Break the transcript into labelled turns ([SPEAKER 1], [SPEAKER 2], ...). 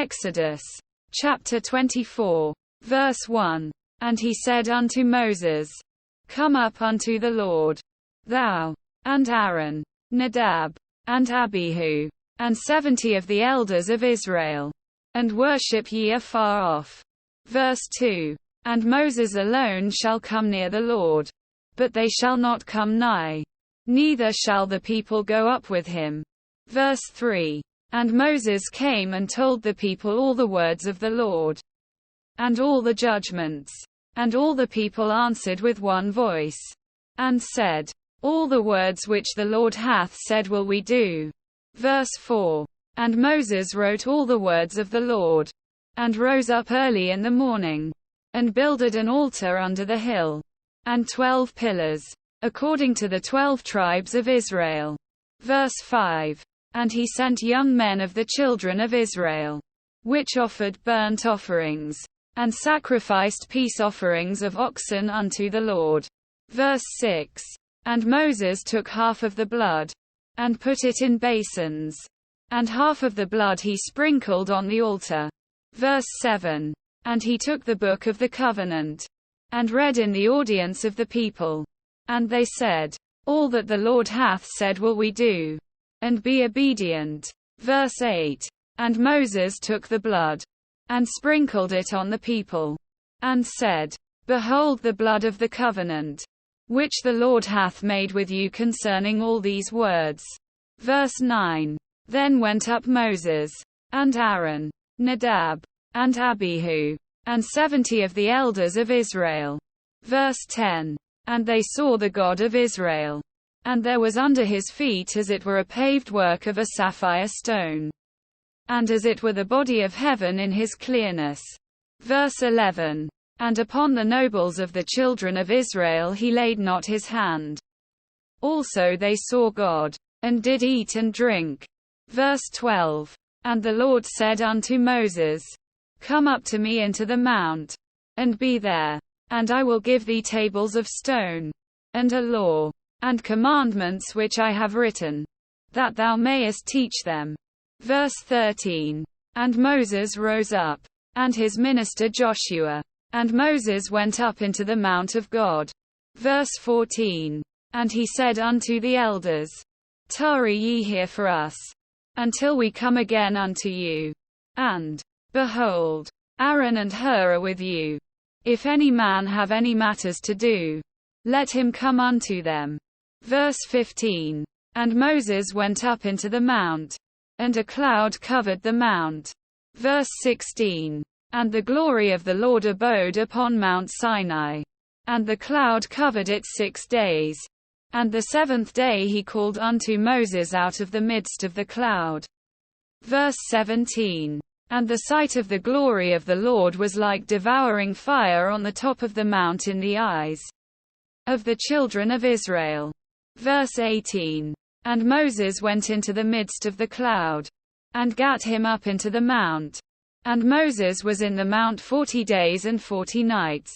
[SPEAKER 1] Exodus chapter 24, verse 1. And he said unto Moses, Come up unto the Lord, thou, and Aaron, Nadab, and Abihu, and 70 of the elders of Israel, and worship ye afar off. Verse 2. And Moses alone shall come near the Lord, but they shall not come nigh, neither shall the people go up with him. Verse 3. And Moses came and told the people all the words of the Lord, and all the judgments. And all the people answered with one voice, and said, All the words which the Lord hath said will we do. Verse 4. And Moses wrote all the words of the Lord, and rose up early in the morning, and builded an altar under the hill, and 12 pillars, according to the 12 tribes of Israel. Verse 5. And he sent young men of the children of Israel, which offered burnt offerings, and sacrificed peace offerings of oxen unto the Lord. Verse 6. And Moses took half of the blood, and put it in basins, and half of the blood he sprinkled on the altar. Verse 7. And he took the book of the covenant, and read in the audience of the people. And they said, All that the Lord hath said will we do, and be obedient. Verse 8. And Moses took the blood, and sprinkled it on the people, and said, Behold the blood of the covenant, which the Lord hath made with you concerning all these words. Verse 9. Then went up Moses, and Aaron, Nadab, and Abihu, and 70 of the elders of Israel. Verse 10. And they saw the God of Israel, and there was under his feet as it were a paved work of a sapphire stone, and as it were the body of heaven in his clearness. Verse 11. And upon the nobles of the children of Israel he laid not his hand. Also they saw God, and did eat and drink. Verse 12. And the Lord said unto Moses, Come up to me into the mount, and be there, and I will give thee tables of stone, and a law, and commandments which I have written, that thou mayest teach them. Verse 13. And Moses rose up, and his minister Joshua, and Moses went up into the mount of God. Verse 14. And he said unto the elders, Tarry ye here for us, until we come again unto you. And, behold, Aaron and Hur are with you. If any man have any matters to do, let him come unto them. Verse 15. And Moses went up into the mount, and a cloud covered the mount. Verse 16. And the glory of the Lord abode upon Mount Sinai. And the cloud covered it 6 days. And the 7th day he called unto Moses out of the midst of the cloud. Verse 17. And the sight of the glory of the Lord was like devouring fire on the top of the mount in the eyes of the children of Israel. Verse 18. And Moses went into the midst of the cloud, and gat him up into the mount. And Moses was in the mount 40 days and 40 nights.